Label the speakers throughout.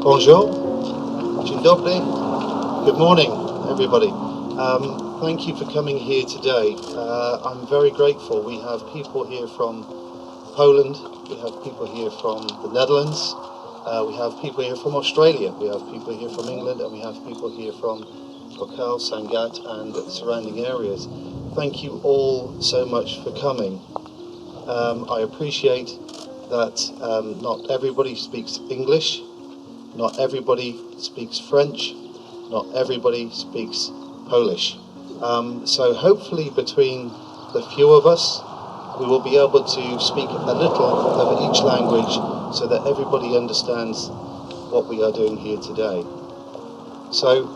Speaker 1: Bonjour, dzień dobry, good morning, everybody. Thank you for coming here today. I'm very grateful. We have people here from Poland, we have people here from the Netherlands, we have people here from Australia, we have people here from England, and we have people here from Coquelles, Sangatte, and surrounding areas. Thank you all so much for coming. I appreciate that not everybody speaks English, not everybody speaks French, not everybody speaks Polish. So hopefully between the few of us, we will be able to speak a little of each language so that everybody understands what we are doing here today. So,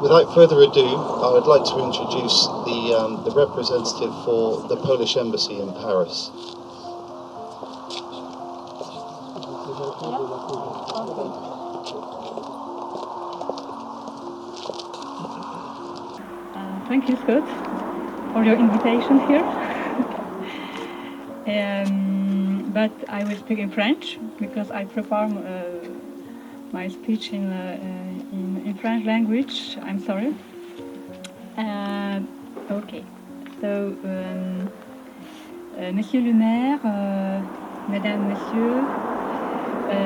Speaker 1: without further ado, I would like to introduce the representative for the Polish Embassy in Paris.
Speaker 2: Thank you, Scott, for your invitation here. But I will speak in French because I prepare my speech in French language. I'm sorry. Okay. So, Monsieur le maire, Mesdames, Messieurs,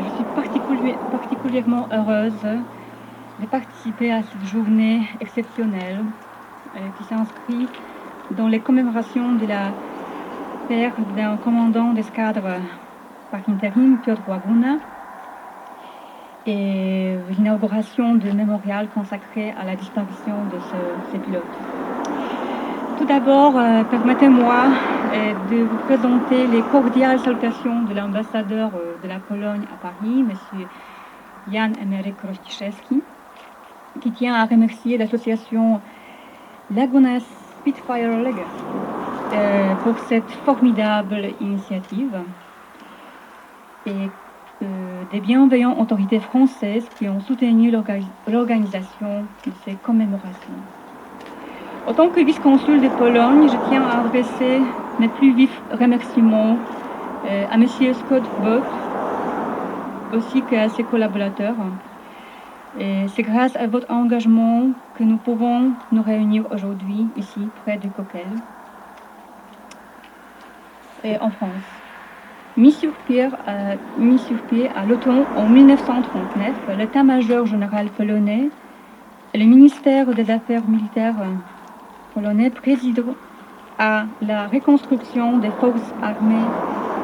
Speaker 2: je suis particulièrement heureuse de participer à cette journée exceptionnelle qui s'inscrit dans les commémorations de la perte d'un commandant d'escadre par intérim, Piotr Laguna, et l'inauguration du mémorial consacré à la disparition de ce pilote. Tout d'abord, permettez-moi de vous présenter les cordiales salutations de l'ambassadeur de la Pologne à Paris, M. Jan Emeryk Rościszewski, qui tient à remercier l'association Laguna Spitfire Legacy pour cette formidable initiative et des bienveillantes autorités françaises qui ont soutenu l'organisation de ces commémorations. En tant que vice-consul de Pologne, je tiens à adresser mes plus vifs remerciements à M. Scott Buck ainsi qu'à ses collaborateurs. Et c'est grâce à votre engagement que nous pouvons nous réunir aujourd'hui, ici, près de Coquelles, et en France. Mis sur pied à l'automne en 1939, l'état-major général polonais et le ministère des Affaires militaires polonais président à la reconstruction des forces armées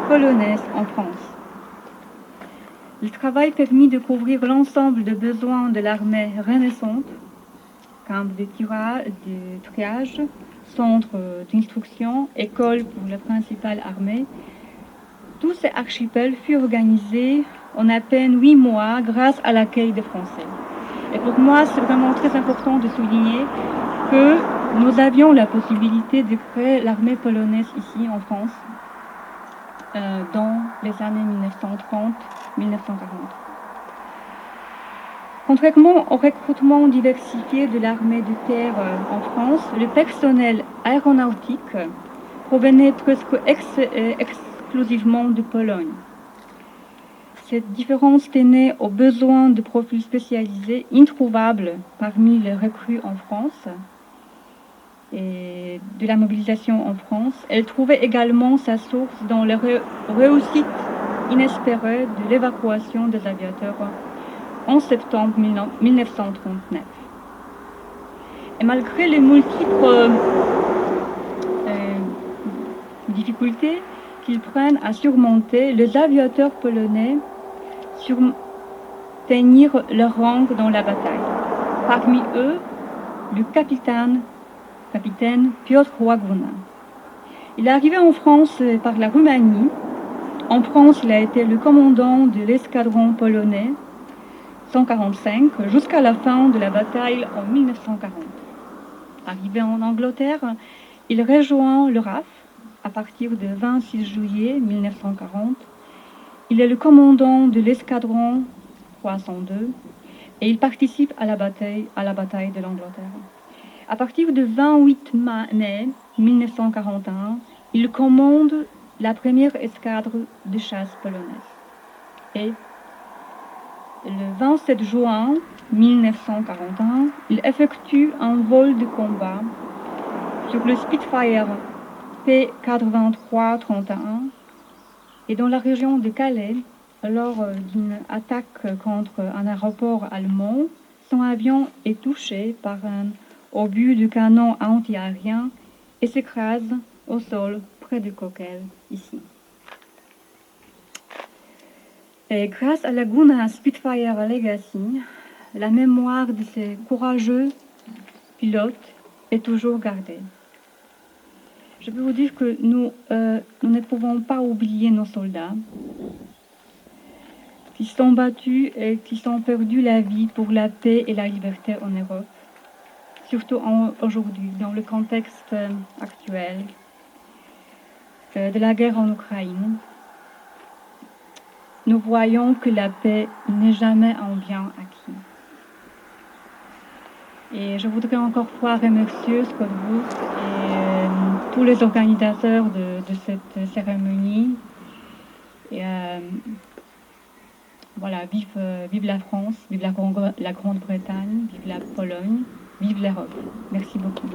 Speaker 2: polonaises en France. Le travail permit de couvrir l'ensemble des besoins de l'armée renaissante, camp de triage, centre d'instruction, école pour la principale armée. Tous ces archipels furent organisés en à peine 8 mois grâce à l'accueil des Français. Et pour moi, c'est vraiment très important de souligner que nous avions la possibilité de créer l'armée polonaise ici en France dans les années 1930-1940. Contrairement au recrutement diversifié de l'armée de terre en France, le personnel aéronautique provenait presque exclusivement de Pologne. Cette différence tenait aux besoins de profils spécialisés introuvables parmi les recrues en France et de la mobilisation en France. Elle trouvait également sa source dans la réussite inespérée de l'évacuation des aviateurs en septembre 1939. Et malgré les multiples difficultés qu'ils prennent à surmonter, les aviateurs polonais tenirent leur rang dans la bataille. Parmi eux, le capitaine Piotr Laguna. Il est arrivé en France par la Roumanie. En France, il a été le commandant de l'escadron polonais 145 jusqu'à la fin de la bataille en 1940. Arrivé en Angleterre, il rejoint le R.A.F à partir du 26 juillet 1940. Il est le commandant de l'escadron 302 et il participe à la bataille de l'Angleterre. À partir du 28 mai 1941, il commande la première escadre de chasse polonaise. Et Le 27 juin 1941, il effectue un vol de combat sur le Spitfire P-83-31 et dans la région de Calais, lors d'une attaque contre un aéroport allemand, son avion est touché par un obus de canon anti-aérien et s'écrase au sol près de Coquelles, ici. Et grâce à Laguna Spitfire Legacy, la mémoire de ces courageux pilotes est toujours gardée. Je peux vous dire que nous ne pouvons pas oublier nos soldats qui sont battus et qui ont perdu la vie pour la paix et la liberté en Europe, surtout aujourd'hui, dans le contexte actuel de la guerre en Ukraine. Nous voyons que la paix n'est jamais un bien acquis. Et je voudrais encore une fois remercier Scott Booth et tous les organisateurs de cette cérémonie. Et voilà, vive la France, vive la Grande-Bretagne, vive la Pologne, vive l'Europe. Merci beaucoup.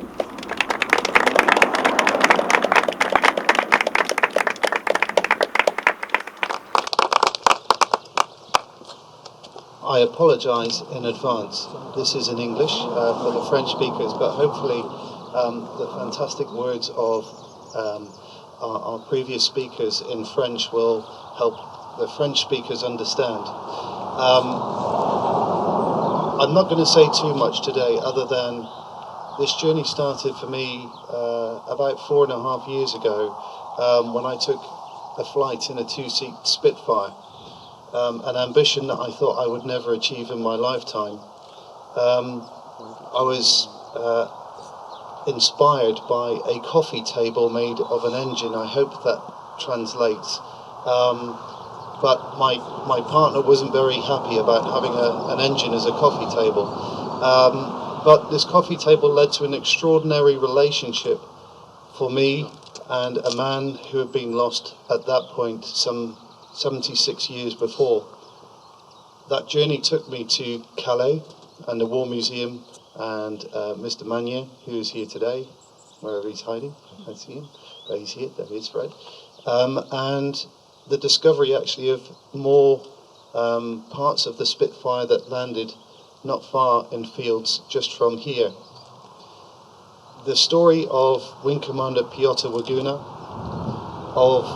Speaker 1: I apologise in advance. This is in English for the French speakers, but hopefully the fantastic words of our previous speakers in French will help the French speakers understand. I'm not going to say too much today other than this journey started for me about 4.5 years ago when I took a flight in a two-seat Spitfire. An ambition that I thought I would never achieve in my lifetime. I was inspired by a coffee table made of an engine. I hope that translates. But my partner wasn't very happy about having an engine as a coffee table. But this coffee table led to an extraordinary relationship for me and a man who had been lost at that point some 76 years before. That journey took me to Calais and the War Museum and Mr. Magnier, who is here today, wherever he's hiding. I see him. Oh, he's here. There he is, Fred. And the discovery actually of more parts of the Spitfire that landed not far in fields just from here. The story of Wing Commander Piotr Laguna, of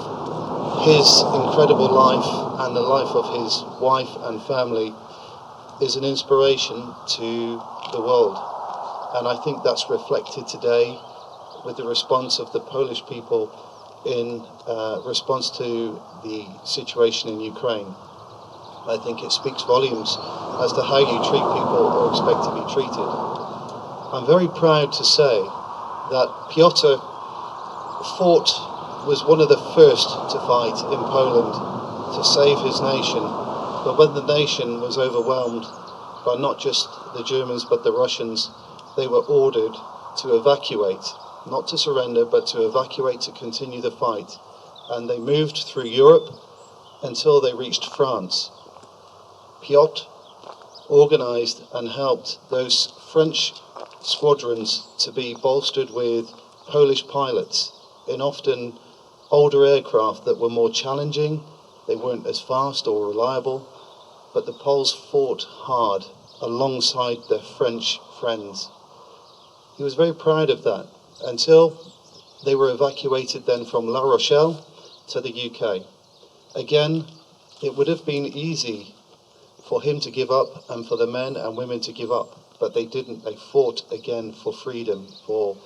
Speaker 1: his incredible life and the life of his wife and family, is an inspiration to the world. And I think that's reflected today with the response of the Polish people in response to the situation in Ukraine. I think it speaks volumes as to how you treat people or expect to be treated. I'm very proud to say that Piotr was one of the first to fight in Poland to save his nation. But when the nation was overwhelmed by not just the Germans but the Russians, they were ordered to evacuate, not to surrender, but to evacuate to continue the fight. And they moved through Europe until they reached France. Piotr organized and helped those French squadrons to be bolstered with Polish pilots in often older aircraft that were more challenging. They weren't as fast or reliable, but the Poles fought hard alongside their French friends. He was very proud of that until they were evacuated then from La Rochelle to the UK. Again, it would have been easy for him to give up and for the men and women to give up, but they didn't. They fought again for freedom, for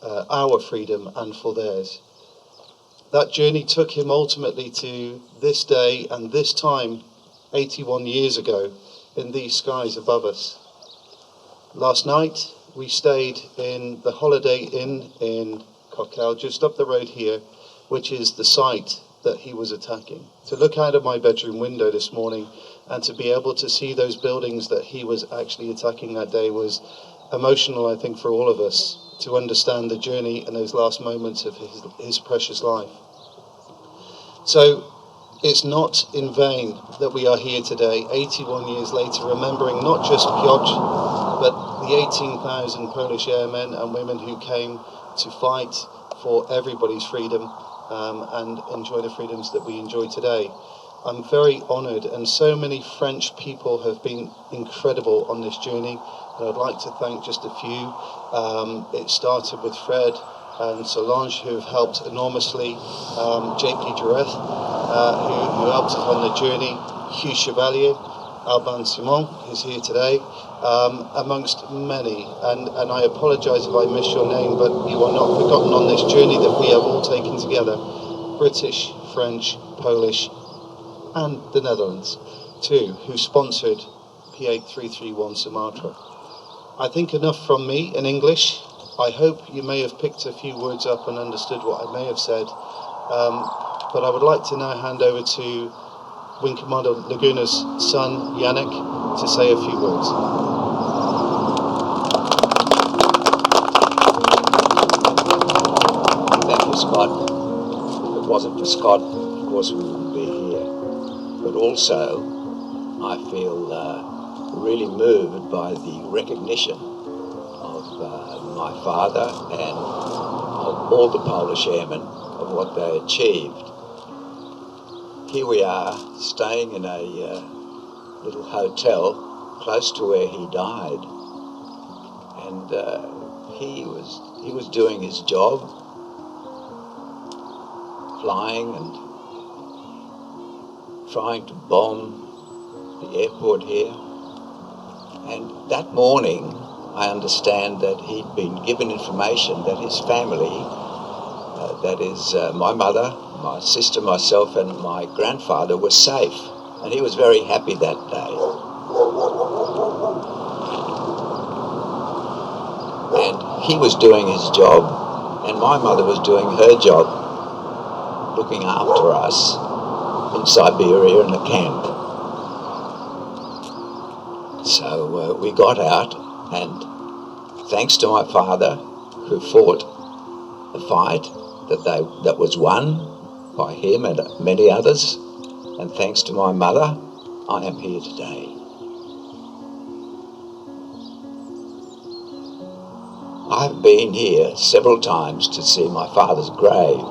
Speaker 1: our freedom and for theirs. That journey took him ultimately to this day and this time 81 years ago in these skies above us. Last night we stayed in the Holiday Inn in Coquelles, just up the road here, which is the site that he was attacking. To look out of my bedroom window this morning and to be able to see those buildings that he was actually attacking that day was emotional, I think, for all of us, to understand the journey and those last moments of his precious life. So It's not in vain that we are here today, 81 years later, remembering not just Piotr, but the 18,000 Polish airmen and women who came to fight for everybody's freedom and enjoy the freedoms that we enjoy today. I'm very honoured, and so many French people have been incredible on this journey, and I'd like to thank just a few. It started with Fred and Solange, who have helped enormously, JP Jareth, who helped us on the journey, Hugh Chevalier, Alban Simon, who's here today, amongst many, and I apologise if I miss your name, but you are not forgotten on this journey that we have all taken together, British, French, Polish, and the Netherlands, too, who sponsored P8331 Sumatra. I think enough from me in English. I hope you may have picked a few words up and understood what I may have said, but I would like to now hand over to Wing Commander Laguna's son, Yannick, to say a few words.
Speaker 3: Thank you, Scott. If it wasn't for Scott, of course we wouldn't be here. But also, I feel really moved by the recognition of my father and of all the Polish airmen of what they achieved. Here we are, staying in a little hotel close to where he died, and he was doing his job, flying and trying to bomb the airport here. And that morning, I understand that he'd been given information that his family, that is my mother, my sister, myself, and my grandfather were safe. And he was very happy that day. And he was doing his job, and my mother was doing her job, looking after us in Siberia in a camp. So we got out, and thanks to my father, who fought a fight that was won by him and many others, and thanks to my mother, I am here today. I've been here several times to see my father's grave,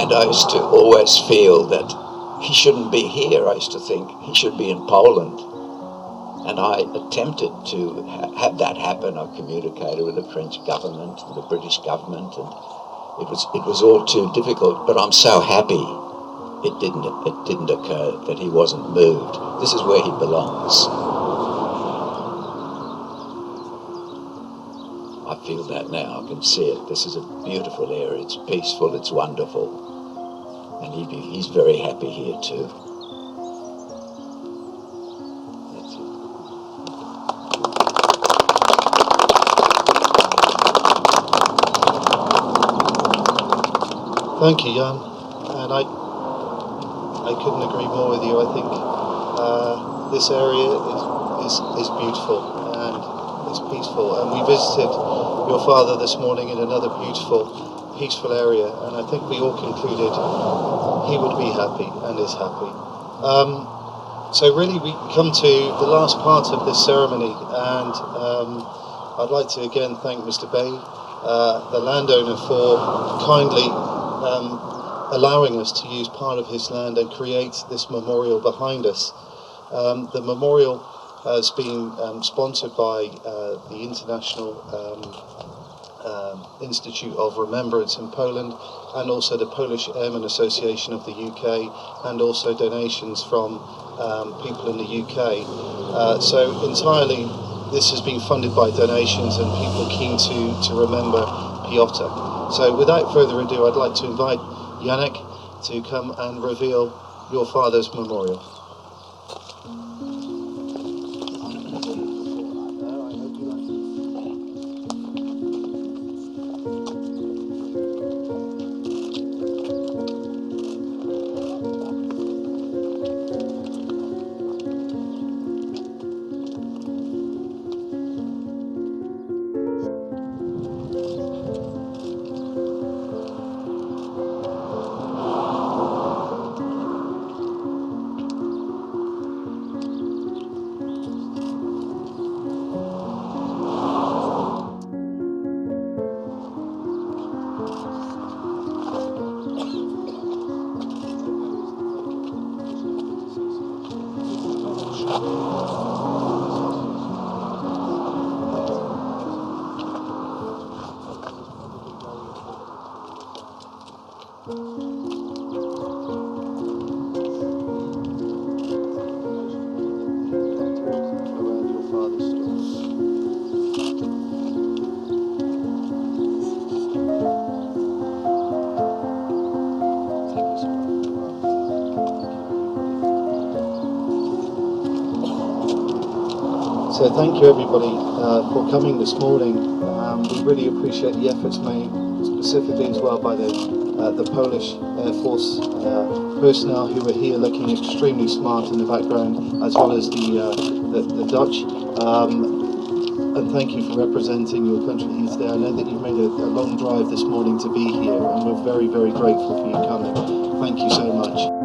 Speaker 3: and I used to always feel that he shouldn't be here. I used to think he should be in Poland. And I attempted to have that happen. I communicated with the French government and the British government, and it was all too difficult. But I'm so happy it didn't occur, that he wasn't moved. This is where he belongs. I feel that now. I can see it. This is a beautiful area. It's peaceful. It's wonderful. And he's very happy here too. That's it.
Speaker 1: Thank you, Jan. And I couldn't agree more with you. I think this area is beautiful and it's peaceful. And we visited your father this morning in another peaceful area, and I think we all concluded he would be happy and is happy. So really we come to the last part of this ceremony, and I'd like to again thank Mr. Bay, the landowner, for kindly allowing us to use part of his land and create this memorial behind us. The memorial has been sponsored by the International Institute of Remembrance in Poland, and also the Polish Airmen Association of the UK, and also donations from people in the UK. So entirely this has been funded by donations and people keen to remember Piotr. So without further ado, I'd like to invite Yannick to come and reveal your father's memorial. Around your father's story. Thank you so much. So thank you everybody for coming this morning. We really appreciate the efforts made specifically as well by the Polish Air Force personnel who were here looking extremely smart in the background, as well as the Dutch. And thank you for representing your country here today. I know that you've made a long drive this morning to be here, and we're very, very grateful for you coming. Thank you so much.